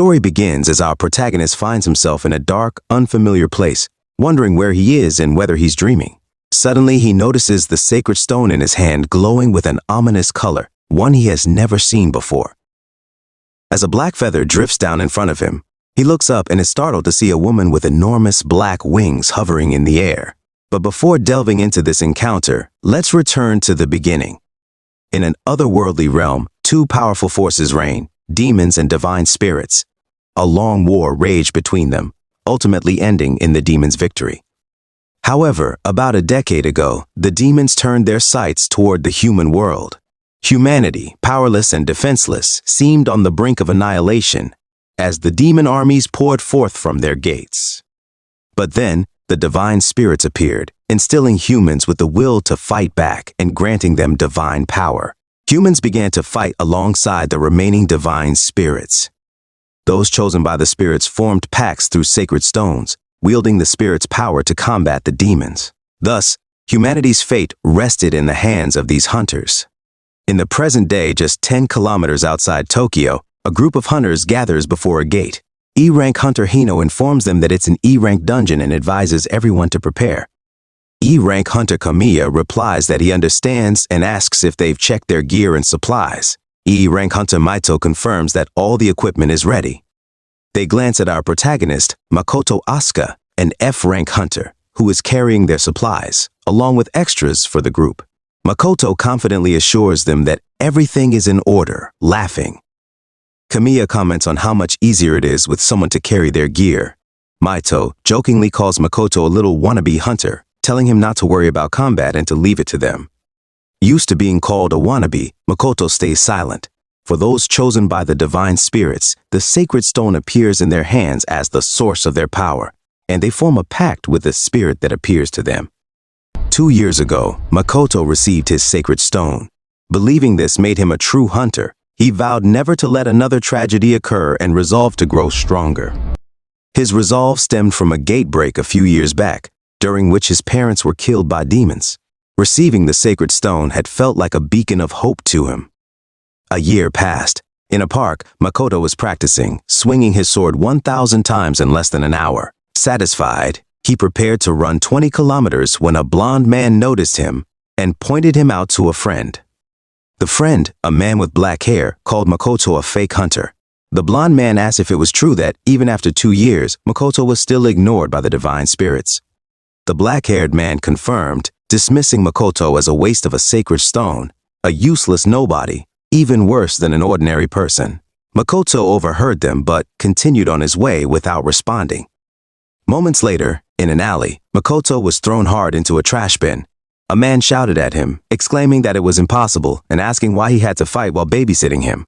story begins as our protagonist finds himself in a dark, unfamiliar place, wondering where he is and whether he's dreaming. Suddenly, he notices the sacred stone in his hand glowing with an ominous color, one he has never seen before. As a black feather drifts down in front of him, he looks up and is startled to see a woman with enormous black wings hovering in the air. But before delving into this encounter, let's return to the beginning. In an otherworldly realm, two powerful forces reign, demons and divine spirits. A long war raged between them, ultimately ending in the demons' victory. However, about a decade ago, the demons turned their sights toward the human world. Humanity, powerless and defenseless, seemed on the brink of annihilation as the demon armies poured forth from their gates. But then, the divine spirits appeared, instilling humans with the will to fight back and granting them divine power. Humans began to fight alongside the remaining divine spirits. Those chosen by the spirits formed pacts through sacred stones, wielding the spirits' power to combat the demons. Thus, humanity's fate rested in the hands of these hunters. In the present day, just 10 kilometers outside Tokyo, a group of hunters gathers before a gate. E-rank hunter Hino informs them that it's an E-rank dungeon and advises everyone to prepare. E-rank hunter Kamiya replies that he understands and asks if they've checked their gear and supplies. E-rank hunter Maito confirms that all the equipment is ready. They glance at our protagonist, Makoto Asuka, an F-rank hunter, who is carrying their supplies, along with extras for the group. Makoto confidently assures them that everything is in order, laughing. Kamiya comments on how much easier it is with someone to carry their gear. Maito jokingly calls Makoto a little wannabe hunter, telling him not to worry about combat and to leave it to them. Used to being called a wannabe, Makoto stays silent. For those chosen by the divine spirits, the sacred stone appears in their hands as the source of their power, and they form a pact with the spirit that appears to them. 2 years ago, Makoto received his sacred stone. Believing this made him a true hunter, he vowed never to let another tragedy occur and resolved to grow stronger. His resolve stemmed from a gate break a few years back, during which his parents were killed by demons. Receiving the sacred stone had felt like a beacon of hope to him. A year passed. In a park, Makoto was practicing, swinging his sword 1,000 times in less than an hour. Satisfied, he prepared to run 20 kilometers when a blond man noticed him and pointed him out to a friend. The friend, a man with black hair, called Makoto a fake hunter. The blond man asked if it was true that, even after 2 years, Makoto was still ignored by the divine spirits. The black-haired man confirmed, dismissing Makoto as a waste of a sacred stone, a useless nobody, even worse than an ordinary person. Makoto overheard them but continued on his way without responding. Moments later, in an alley, Makoto was thrown hard into a trash bin. A man shouted at him, exclaiming that it was impossible and asking why he had to fight while babysitting him.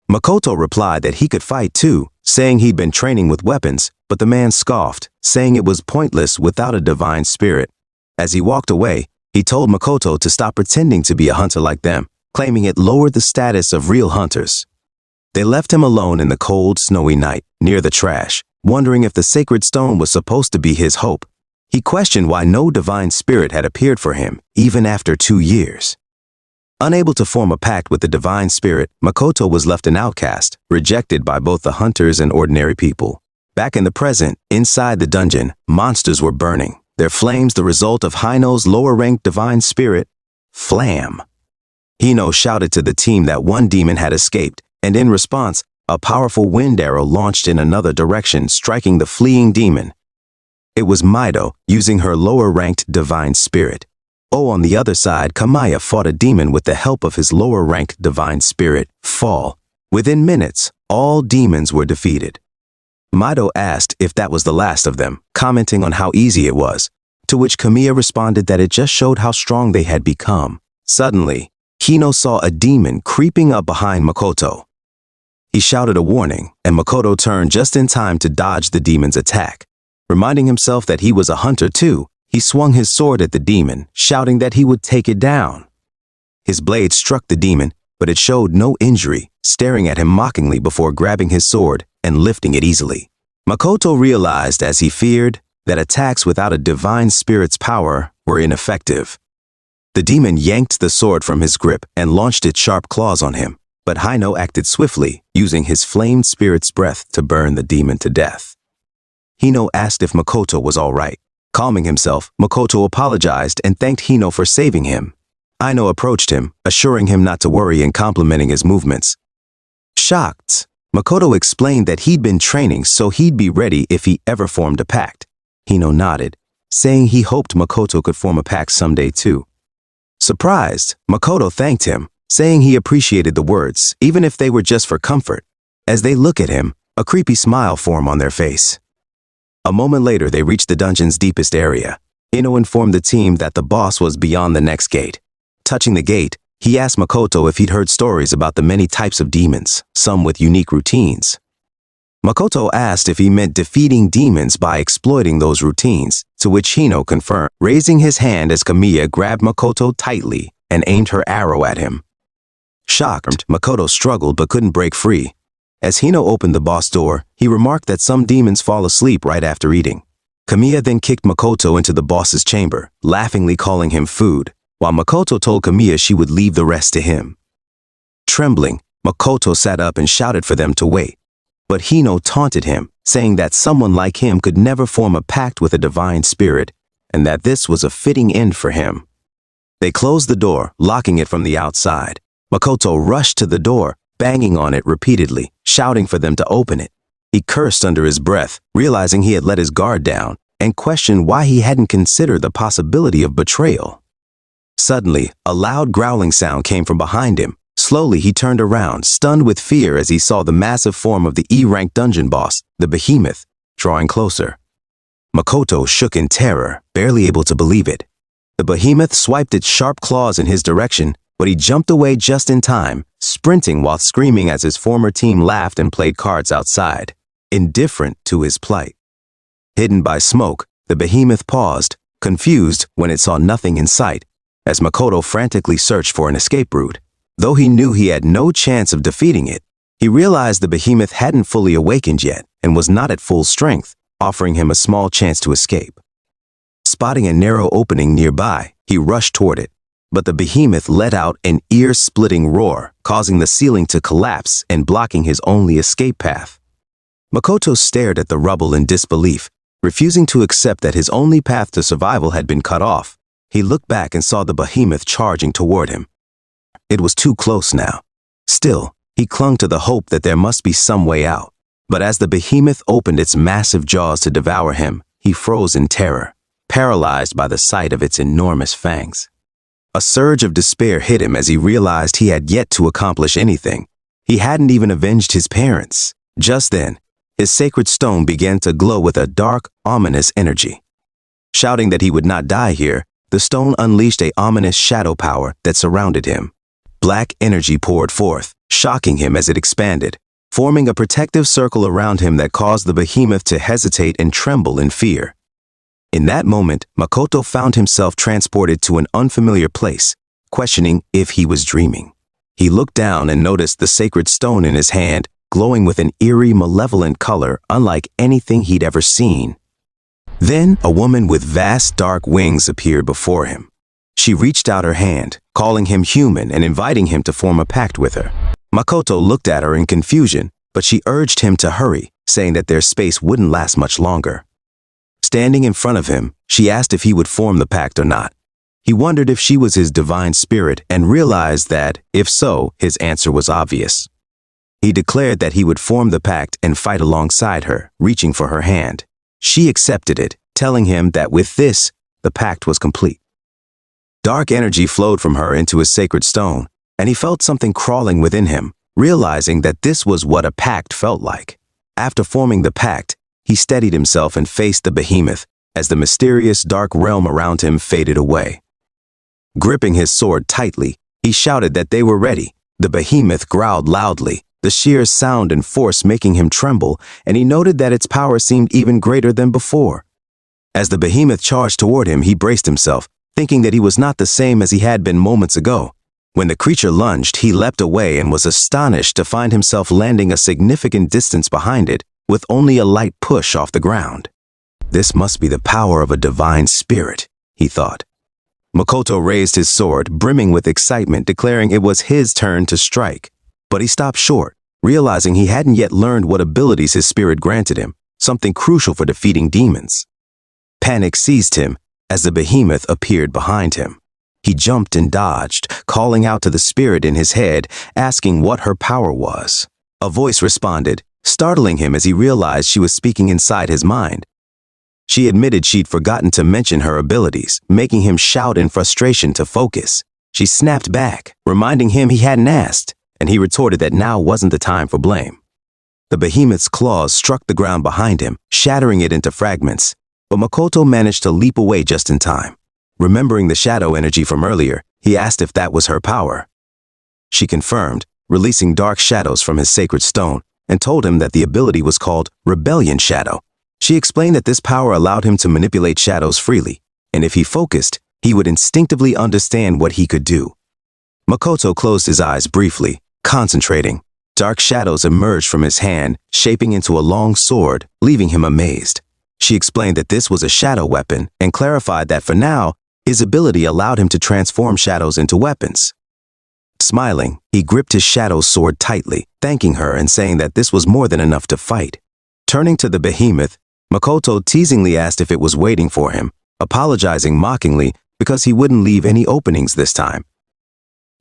Makoto replied that he could fight too, saying he'd been training with weapons, but the man scoffed, saying it was pointless without a divine spirit. As he walked away, he told Makoto to stop pretending to be a hunter like them, claiming it lowered the status of real hunters. They left him alone in the cold, snowy night, near the trash, wondering if the sacred stone was supposed to be his hope. He questioned why no divine spirit had appeared for him, even after 2 years. Unable to form a pact with the divine spirit, Makoto was left an outcast, rejected by both the hunters and ordinary people. Back in the present, inside the dungeon, monsters were burning, their flames the result of Hino's lower-ranked divine spirit, Flam. Hino shouted to the team that one demon had escaped, and in response, a powerful wind arrow launched in another direction, striking the fleeing demon. It was Maito, using her lower-ranked divine spirit. On the other side, Kamiya fought a demon with the help of his lower-ranked divine spirit, Fall. Within minutes, all demons were defeated. Maito asked if that was the last of them, commenting on how easy it was, to which Kamiya responded that it just showed how strong they had become. Suddenly, Hino saw a demon creeping up behind Makoto. He shouted a warning, and Makoto turned just in time to dodge the demon's attack. Reminding himself that he was a hunter too, he swung his sword at the demon, shouting that he would take it down. His blade struck the demon, but it showed no injury, staring at him mockingly before grabbing his sword and lifting it easily. Makoto realized, as he feared, that attacks without a divine spirit's power were ineffective. The demon yanked the sword from his grip and launched its sharp claws on him. but Hino acted swiftly, using his flamed spirit's breath to burn the demon to death. Hino asked if Makoto was all right. Calming himself, Makoto apologized and thanked Hino for saving him. Hino approached him, assuring him not to worry and complimenting his movements. Shocked, Makoto explained that he'd been training so he'd be ready if he ever formed a pact. Hino nodded, saying he hoped Makoto could form a pact someday too. Surprised, Makoto thanked him, saying he appreciated the words, even if they were just for comfort. As they look at him, a creepy smile formed on their face. A moment later, they reached the dungeon's deepest area. Hino informed the team that the boss was beyond the next gate. Touching the gate, he asked Makoto if he'd heard stories about the many types of demons, some with unique routines. Makoto asked if he meant defeating demons by exploiting those routines, to which Hino confirmed, raising his hand as Kamiya grabbed Makoto tightly and aimed her arrow at him. Shocked, Makoto struggled but couldn't break free. As Hino opened the boss door, he remarked that some demons fall asleep right after eating. Kamiya then kicked Makoto into the boss's chamber, laughingly calling him food, while Makoto told Kamiya she would leave the rest to him. Trembling, Makoto sat up and shouted for them to wait. But Hino taunted him, saying that someone like him could never form a pact with a divine spirit, and that this was a fitting end for him. They closed the door, locking it from the outside. Makoto rushed to the door, banging on it repeatedly, shouting for them to open it. He cursed under his breath, realizing he had let his guard down, and questioned why he hadn't considered the possibility of betrayal. Suddenly, a loud growling sound came from behind him. Slowly, he turned around, stunned with fear as he saw the massive form of the E-rank dungeon boss, the behemoth, drawing closer. Makoto shook in terror, barely able to believe it. The behemoth swiped its sharp claws in his direction, but he jumped away just in time, sprinting while screaming as his former team laughed and played cards outside, indifferent to his plight. Hidden by smoke, the behemoth paused, confused when it saw nothing in sight, as Makoto frantically searched for an escape route. Though he knew he had no chance of defeating it, he realized the behemoth hadn't fully awakened yet and was not at full strength, offering him a small chance to escape. Spotting a narrow opening nearby, he rushed toward it, but the behemoth let out an ear-splitting roar, causing the ceiling to collapse and blocking his only escape path. Makoto stared at the rubble in disbelief, refusing to accept that his only path to survival had been cut off. He looked back and saw the behemoth charging toward him. It was too close now. Still, he clung to the hope that there must be some way out. But as the behemoth opened its massive jaws to devour him, he froze in terror, paralyzed by the sight of its enormous fangs. A surge of despair hit him as he realized he had yet to accomplish anything. He hadn't even avenged his parents. Just then, his sacred stone began to glow with a dark, ominous energy. Shouting that he would not die here, the stone unleashed an ominous shadow power that surrounded him. Black energy poured forth, shocking him as it expanded, forming a protective circle around him that caused the behemoth to hesitate and tremble in fear. In that moment, Makoto found himself transported to an unfamiliar place, questioning if he was dreaming. He looked down and noticed the sacred stone in his hand, glowing with an eerie, malevolent color unlike anything he'd ever seen. Then, a woman with vast dark wings appeared before him. She reached out her hand, calling him human and inviting him to form a pact with her. Makoto looked at her in confusion, but she urged him to hurry, saying that their space wouldn't last much longer. Standing in front of him, she asked if he would form the pact or not. He wondered if she was his divine spirit and realized that, if so, his answer was obvious. He declared that he would form the pact and fight alongside her, reaching for her hand. She accepted it, telling him that with this, the pact was complete. Dark energy flowed from her into his sacred stone, and he felt something crawling within him, realizing that this was what a pact felt like. After forming the pact, he steadied himself and faced the behemoth as the mysterious dark realm around him faded away. Gripping his sword tightly, he shouted that they were ready. The behemoth growled loudly, the sheer sound and force making him tremble, and he noted that its power seemed even greater than before. As the behemoth charged toward him, he braced himself, thinking that he was not the same as he had been moments ago. When the creature lunged, he leapt away and was astonished to find himself landing a significant distance behind it, with only a light push off the ground. This must be the power of a divine spirit, he thought. Makoto raised his sword, brimming with excitement, declaring it was his turn to strike. But he stopped short, realizing he hadn't yet learned what abilities his spirit granted him, something crucial for defeating demons. Panic seized him as the behemoth appeared behind him. He jumped and dodged, calling out to the spirit in his head, asking what her power was. A voice responded, startling him as he realized she was speaking inside his mind. She admitted she'd forgotten to mention her abilities, making him shout in frustration to focus. She snapped back, reminding him he hadn't asked, and he retorted that now wasn't the time for blame. The behemoth's claws struck the ground behind him, shattering it into fragments, but Makoto managed to leap away just in time. Remembering the shadow energy from earlier, he asked if that was her power. She confirmed, releasing dark shadows from his sacred stone, and told him that the ability was called Rebellion Shadow. She explained that this power allowed him to manipulate shadows freely, and if he focused, he would instinctively understand what he could do. Makoto closed his eyes briefly, concentrating. Dark shadows emerged from his hand, shaping into a long sword, leaving him amazed. She explained that this was a shadow weapon and clarified that for now, his ability allowed him to transform shadows into weapons. Smiling, he gripped his shadow sword tightly, thanking her and saying that this was more than enough to fight. Turning to the behemoth, Makoto teasingly asked if it was waiting for him, apologizing mockingly because he wouldn't leave any openings this time.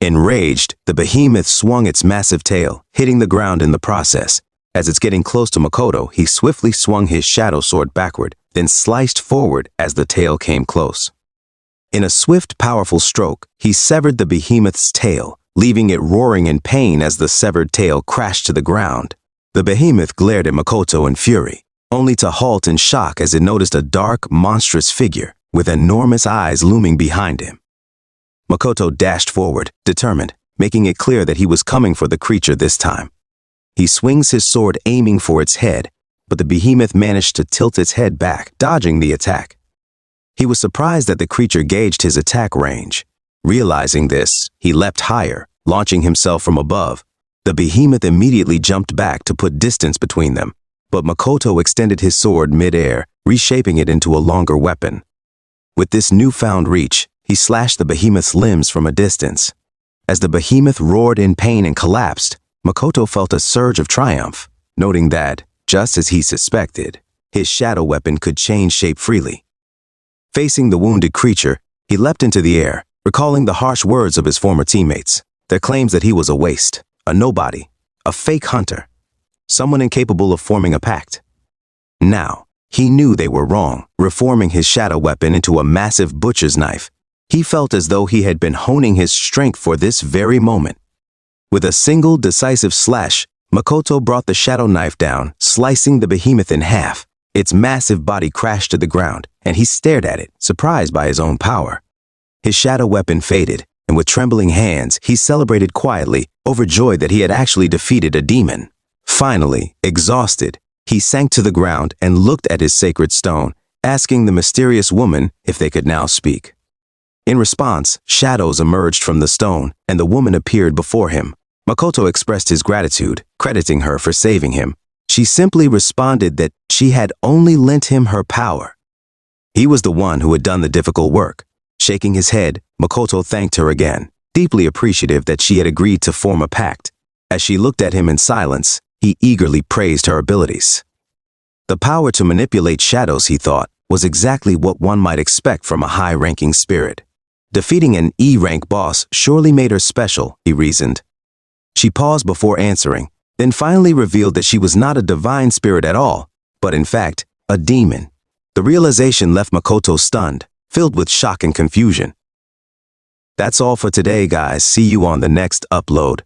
Enraged, the behemoth swung its massive tail, hitting the ground in the process. As it's getting close to Makoto, he swiftly swung his shadow sword backward, then sliced forward as the tail came close. In a swift, powerful stroke, he severed the behemoth's tail, leaving it roaring in pain as the severed tail crashed to the ground. The behemoth glared at Makoto in fury, only to halt in shock as it noticed a dark, monstrous figure with enormous eyes looming behind him. Makoto dashed forward, determined, making it clear that he was coming for the creature this time. He swings his sword aiming for its head, but the behemoth managed to tilt its head back, dodging the attack. He was surprised that the creature gauged his attack range. Realizing this, he leapt higher, launching himself from above. The behemoth immediately jumped back to put distance between them, but Makoto extended his sword mid-air, reshaping it into a longer weapon. With this newfound reach, he slashed the behemoth's limbs from a distance. As the behemoth roared in pain and collapsed, Makoto felt a surge of triumph, noting that, just as he suspected, his shadow weapon could change shape freely. Facing the wounded creature, he leapt into the air, recalling the harsh words of his former teammates, their claims that he was a waste, a nobody, a fake hunter, someone incapable of forming a pact. Now, he knew they were wrong, reforming his shadow weapon into a massive butcher's knife. He felt as though he had been honing his strength for this very moment. With a single decisive slash, Makoto brought the shadow knife down, slicing the behemoth in half. Its massive body crashed to the ground, and he stared at it, surprised by his own power. His shadow weapon faded, and with trembling hands, he celebrated quietly, overjoyed that he had actually defeated a demon. Finally, exhausted, he sank to the ground and looked at his sacred stone, asking the mysterious woman if they could now speak. In response, shadows emerged from the stone, and the woman appeared before him. Makoto expressed his gratitude, crediting her for saving him. She simply responded that she had only lent him her power. He was the one who had done the difficult work. Shaking his head, Makoto thanked her again, deeply appreciative that she had agreed to form a pact. As she looked at him in silence, he eagerly praised her abilities. The power to manipulate shadows, he thought, was exactly what one might expect from a high-ranking spirit. Defeating an E-rank boss surely made her special, he reasoned. She paused before answering, then finally revealed that she was not a divine spirit at all, but in fact, a demon. The realization left Makoto stunned, filled with shock and confusion. That's all for today, guys. See you on the next upload.